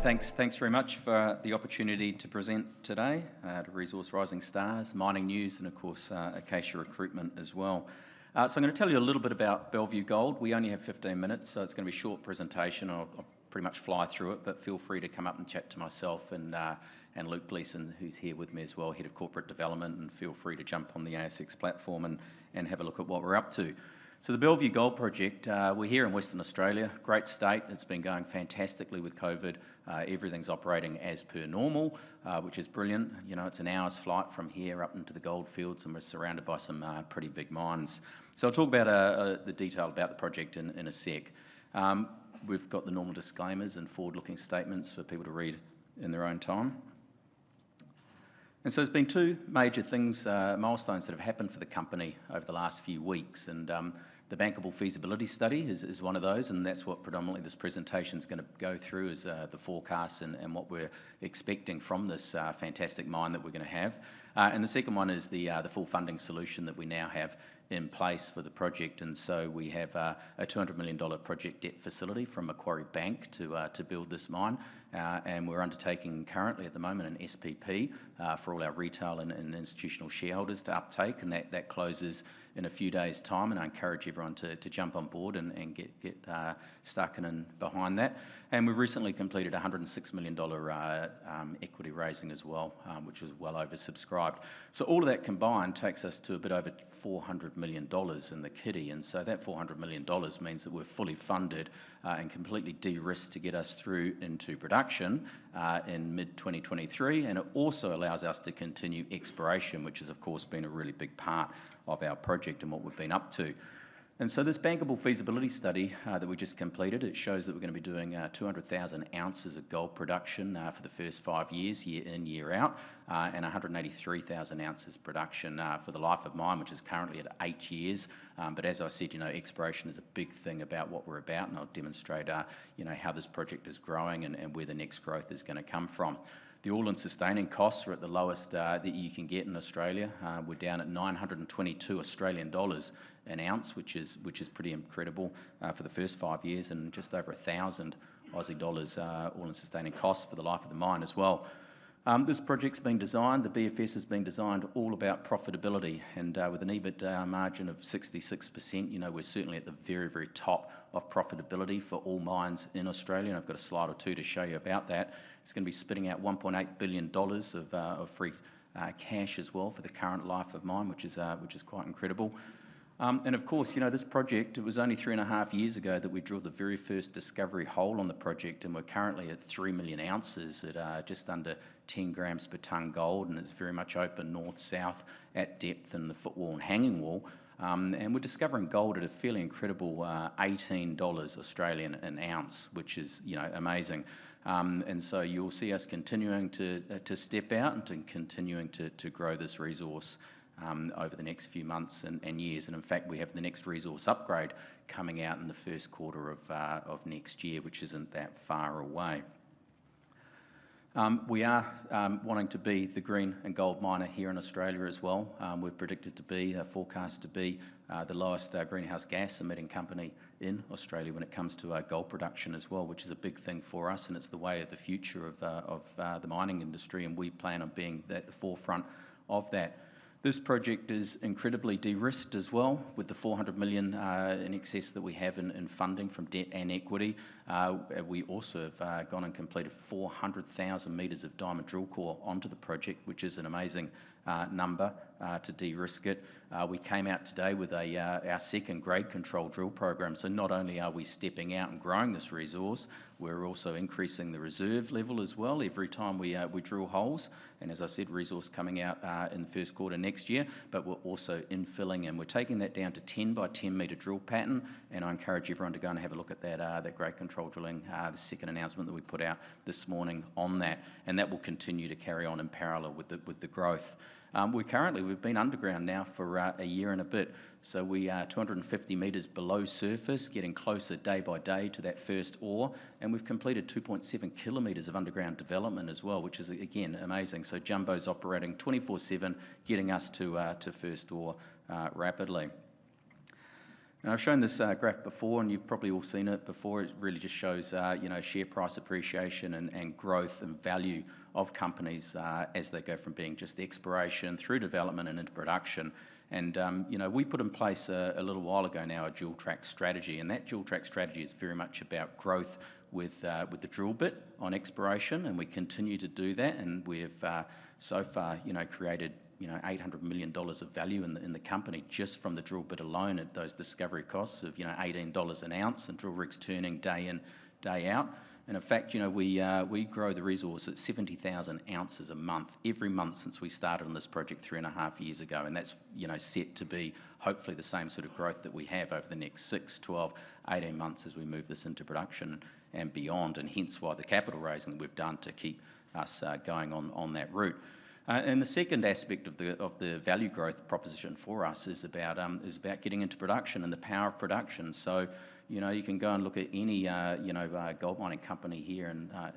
Thanks very much for the opportunity to present today to Resource Rising Stars, mining news, and of course Acacia recruitment as well. So I'm going to tell you a little bit about Bellevue Gold. We only have 15 minutes, so it's going to be a short presentation. I'll pretty much fly through it, but feel free to come up and chat to myself and Luke Gleeson, who's here with me as well, Head of Corporate Development, and feel free to jump on the ASX platform and have a look at what we're up to. So the Bellevue Gold Project, we're here in Western Australia, great state. It's been going fantastically with COVID. Everything's operating as per normal, which is brilliant. You know, it's an hour's flight from here up into the gold fields, and we're surrounded by some pretty big mines. So I'll talk about the detail about the project in a sec. We've got the normal disclaimers and forward-looking statements for people to read in their own time. And so there's been two major things, milestones that have happened for the company over the last few weeks, and the bankable feasibility study is one of those, and that's what predominantly this presentation is going to go through, is the forecasts and what we're expecting from this fantastic mine that we're going to have. And the second one is the full funding solution that we now have in place for the project, and so we have a $200 million project debt facility from Macquarie Bank to build this mine, and we're undertaking currently at the moment an SPP for all our retail and institutional shareholders to uptake, and that closes in a few days' time, and I encourage everyone to jump on board and get stuck in and behind that. And we've recently completed a $106 million equity raising as well, which was well oversubscribed. So all of that combined takes us to a bit over $400 million in the kitty, and so that $400 million means that we're fully funded and completely de-risked to get us through into production in mid-2023, and it also allows us to continue exploration, which has of course been a really big part of our project and what we've been up to. And so this bankable feasibility study that we just completed, it shows that we're going to be doing 200,000 ounces of gold production for the first 5 years, year in, year out, and 183,000 ounces production for the life of mine, which is currently at 8 years. But as I said, you know, exploration is a big thing about what we're about, and I'll demonstrate, you know, how this project is growing and where the next growth is going to come from. The all-in sustaining costs are at the lowest that you can get in Australia. We're down at 922 Australian dollars an ounce, which is pretty incredible for the first 5 years, and just over 1,000 Aussie dollars all-in sustaining costs for the life of the mine as well. This project's been designed, the BFS has been designed all about profitability, and with an EBIT margin of 66%, you know, we're certainly at the very, very top of profitability for all mines in Australia, and I've got a slide or two to show you about that. It's going to be spitting out $1.8 billion of free cash as well for the current life of mine, which is quite incredible. And of course, you know, this project, it was only 3.5 years ago that we drilled the very first discovery hole on the project, and we're currently at 3 million ounces at just under 10 grams per tonne gold, and it's very much open north-south at depth in the footwall and hanging wall. And we're discovering gold at a fairly incredible $18 Australian an ounce, which is, you know, amazing. And so you'll see us continuing to step out and to continuing to grow this resource over the next few months and years. And in fact, we have the next resource upgrade coming out in the first quarter of next year, which isn't that far away. We are wanting to be the green and gold miner here in Australia as well. We're predicted to be, forecast to be, the lowest greenhouse gas emitting company in Australia when it comes to gold production as well, which is a big thing for us, and it's the way of the future of the mining industry, and we plan on being at the forefront of that. This project is incredibly de-risked as well, with the $400 million in excess that we have in funding from debt and equity. We also have gone and completed 400,000 metres of diamond drill core onto the project, which is an amazing number to de-risk it. We came out today with our second grade control drill program, so not only are we stepping out and growing this resource, we're also increasing the reserve level as well every time we drill holes, and as I said, resource coming out in the first quarter next year, but we're also infilling, and we're taking that down to 10 by 10 metre drill pattern, and I encourage everyone to go and have a look at that grade control drilling, the second announcement that we put out this morning on that, and that will continue to carry on in parallel with the growth. We've been underground now for a year and a bit, so we are 250 metres below surface, getting closer day by day to that first ore, and we've completed 2.7 kilometres of underground development as well, which is, again, amazing. So Jumbo's operating 24/7, getting us to first ore rapidly. And I've shown this graph before, and you've probably all seen it before. It really just shows, share price appreciation and growth and value of companies as they go from being just exploration through development and into production. And, we put in place a little while ago now a dual-track strategy, and that dual-track strategy is very much about growth with the drill bit on exploration, and we continue to do that, and we've so far, created $800 million of value in the company just from the drill bit alone at those discovery costs of $18 an ounce, and drill rigs turning day in, day out. And in fact, we grow the resource at 70,000 ounces a month, every month since we started on this project 3.5 years ago, and that's set to be hopefully the same sort of growth that we have over the next 6, 12, 18 months as we move this into production and beyond, and hence why the capital raising that we've done to keep us going on that route. And the second aspect of the value growth proposition for us is about getting into production and the power of production. So, you can go and look at any gold mining company here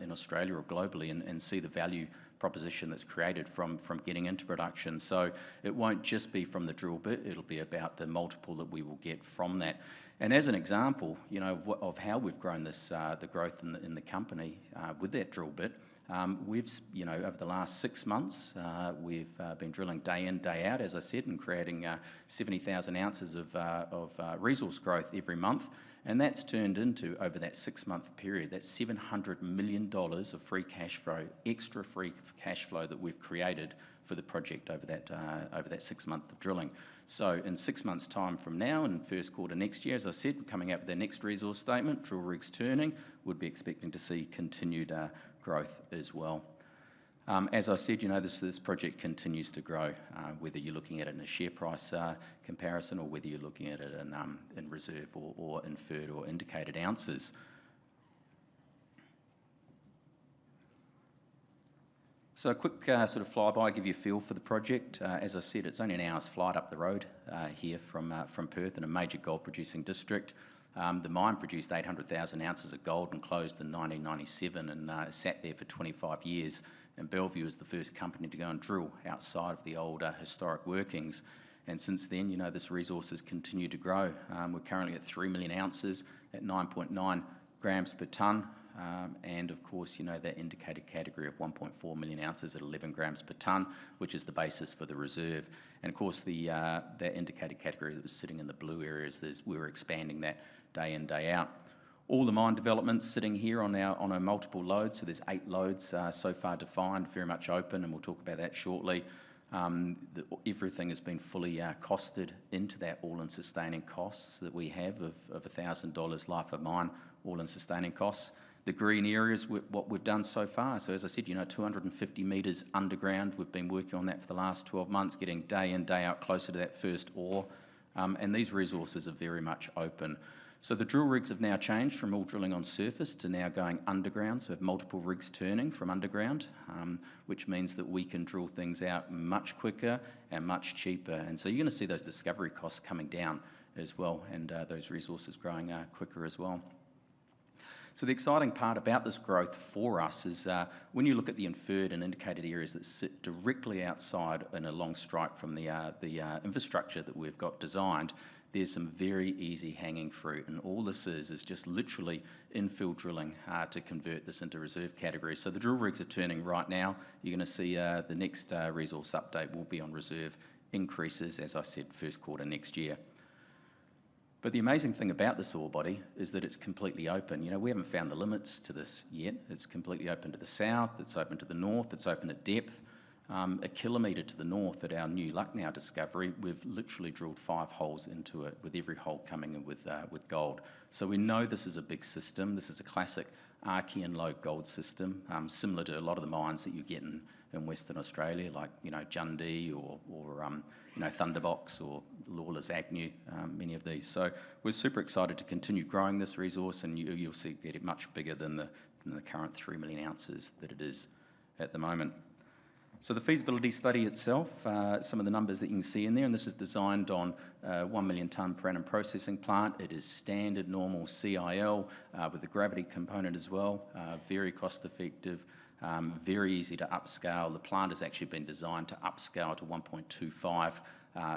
in Australia or globally and see the value proposition that's created from getting into production. So it won't just be from the drill bit; it'll be about the multiple that we will get from that. And as an example, of how we've grown the growth in the company with that drill bit. We've, over the last 6 months, we've been drilling day in, day out, as I said, and creating 70,000 ounces of resource growth every month. And that's turned into, over that 6-month period, that's $700 million of free cash flow, extra free cash flow that we've created for the project over that 6 months of drilling. So in 6 months' time from now, in first quarter next year, as I said, we're coming out with our next resource statement, drill rigs turning, would be expecting to see continued growth as well. As I said, this project continues to grow, whether you're looking at it in a share price comparison or whether you're looking at it in reserve or inferred or indicated ounces. So a quick sort of flyby, give you a feel for the project. As I said, it's only an hour's flight up the road here from Perth in a major gold producing district. The mine produced 800,000 ounces of gold and closed in 1997 and sat there for 25 years. And Bellevue is the first company to go and drill outside of the old historic workings. And since then, this resource has continued to grow. We're currently at 3 million ounces at 9.9 grams per tonne. And of course, that indicated category of 1.4 million ounces at 11 grams per tonne, which is the basis for the reserve. And of course, that indicated category that was sitting in the blue areas, we were expanding that day in, day out. All the mine developments sitting here on our multiple loads, so there's 8 loads so far defined, very much open, and we'll talk about that shortly. Everything has been fully costed into that all-in sustaining costs that we have of $1,000 life of mine, all-in sustaining costs. The green areas, what we've done so far. So as I said, 250 metres underground. We've been working on that for the last 12 months, getting day in, day out closer to that first ore. And these resources are very much open. So the drill rigs have now changed from all drilling on surface to now going underground. So we have multiple rigs turning from underground, which means that we can drill things out much quicker and much cheaper. And so you're going to see those discovery costs coming down as well, and those resources growing quicker as well. So the exciting part about this growth for us is when you look at the inferred and indicated areas that sit directly outside in a long strike from the infrastructure that we've got designed, there's some very easy hanging fruit, and all this is just literally infill drilling to convert this into reserve category. So the drill rigs are turning right now. You're going to see the next resource update will be on reserve increases, as I said, first quarter next year. But the amazing thing about this ore body is that it's completely open. We haven't found the limits to this yet. It's completely open to the south, it's open to the north, it's open at depth. A kilometre to the north at our new Lucknow discovery, we've literally drilled 5 holes into it, with every hole coming in with gold. So we know this is a big system. This is a classic Archean low gold system, similar to a lot of the mines that you get in Western Australia, like Jundee or Thunderbox or Lawler's Agnew, many of these. So we're super excited to continue growing this resource, and you'll see it get much bigger than the current 3 million ounces that it is at the moment. So the feasibility study itself, some of the numbers that you can see in there, and this is designed on 1 million tonne per annum processing plant. It is standard normal CIL with the gravity component as well, very cost effective, very easy to upscale. The plant has actually been designed to upscale to 1.25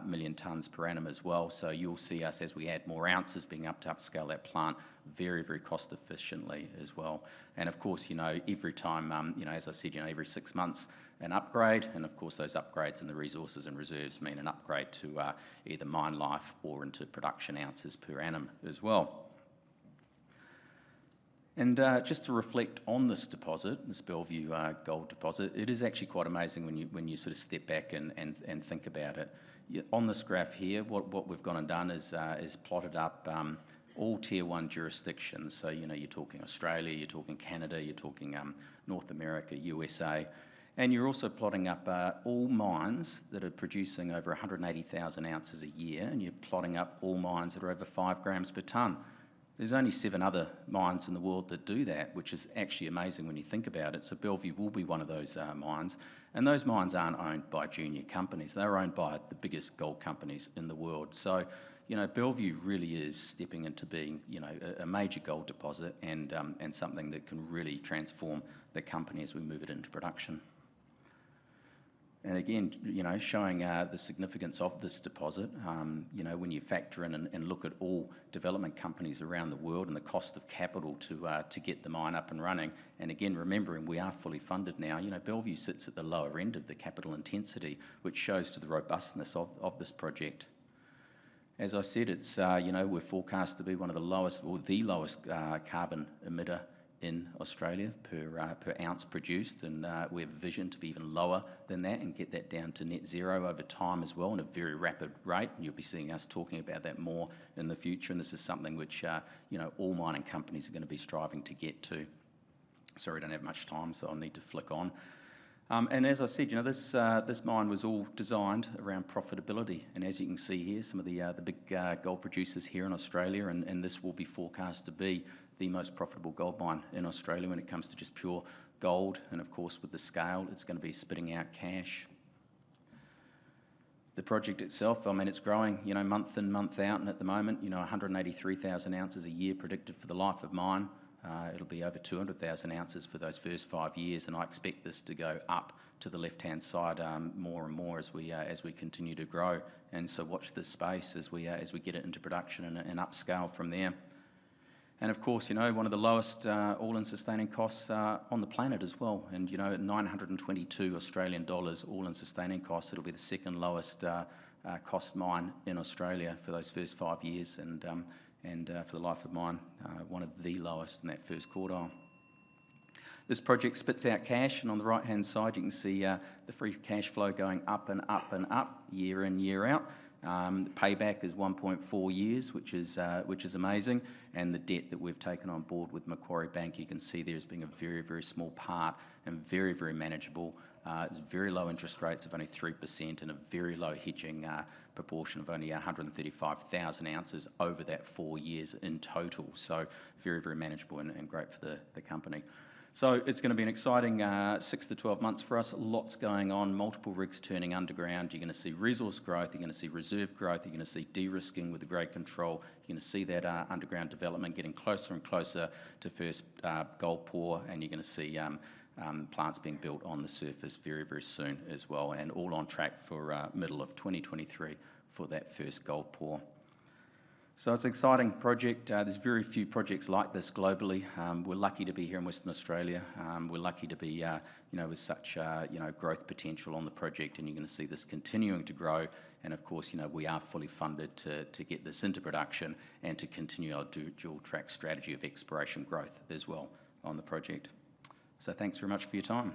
million tonnes per annum as well. So you'll see us, as we add more ounces, being able to upscale that plant very, very cost efficiently as well. And of course, every time, as I said, every 6 months, an upgrade, and of course those upgrades in the resources and reserves mean an upgrade to either mine life or into production ounces per annum as well. And just to reflect on this deposit, this Bellevue gold deposit, it is actually quite amazing when you sort of step back and think about it. On this graph here, what we've gone and done is plotted up all Tier 1 jurisdictions. So, you're talking Australia, you're talking Canada, you're talking North America, USA, and you're also plotting up all mines that are producing over 180,000 ounces a year, and you're plotting up all mines that are over 5 grams per tonne. There's only 7 other mines in the world that do that, which is actually amazing when you think about it. So Bellevue will be one of those mines, and those mines aren't owned by junior companies. They're owned by the biggest gold companies in the world. So, Bellevue really is stepping into being, a major gold deposit and something that can really transform the company as we move it into production. And again, showing the significance of this deposit, when you factor in and look at all development companies around the world and the cost of capital to get the mine up and running, and again, remembering we are fully funded now, Bellevue sits at the lower end of the capital intensity, which shows to the robustness of this project. As I said, it's, we're forecast to be one of the lowest, or the lowest carbon emitter in Australia per ounce produced, and we have a vision to be even lower than that and get that down to net zero over time as well in a very rapid rate, and you'll be seeing us talking about that more in the future, and this is something which all mining companies are going to be striving to get to. Sorry, I don't have much time, so I'll need to flick on. And as I said, this mine was all designed around profitability, and as you can see here, some of the big gold producers here in Australia, and this will be forecast to be the most profitable gold mine in Australia when it comes to just pure gold, and of course with the scale, it's going to be spitting out cash. The project itself, it's growing, month in, month out, and at the moment, 183,000 ounces a year predicted for the life of mine. It'll be over 200,000 ounces for those first 5 years, and I expect this to go up to the left-hand side more and more as we continue to grow. And so watch this space as we get it into production and upscale from there. And of course, one of the lowest all-in sustaining costs on the planet as well. And at 922 Australian dollars all-in sustaining costs, it'll be the second lowest cost mine in Australia for those first 5 years, and for the life of mine, one of the lowest in that first quartile. This project spits out cash, and on the right-hand side, you can see the free cash flow going up and up and up, year in, year out. The payback is 1.4 years, which is amazing, and the debt that we've taken on board with Macquarie Bank, you can see there as being a very, very small part and very, very manageable. It's very low interest rates of only 3% and a very low hedging proportion of only 135,000 ounces over that 4 years in total. So very, very manageable and great for the company. So it's going to be an exciting 6 to 12 months for us. Lots going on, multiple rigs turning underground. You're going to see resource growth, you're going to see reserve growth, you're going to see de-risking with the grade control. You're going to see that underground development getting closer and closer to first gold pour, and you're going to see plants being built on the surface very, very soon as well, and all on track for middle of 2023 for that first gold pour. So it's an exciting project. There's very few projects like this globally. We're lucky to be here in Western Australia. We're lucky to be, with such, growth potential on the project, and you're going to see this continuing to grow. And of course, we are fully funded to get this into production and to continue our dual track strategy of exploration growth as well on the project. So thanks very much for your time.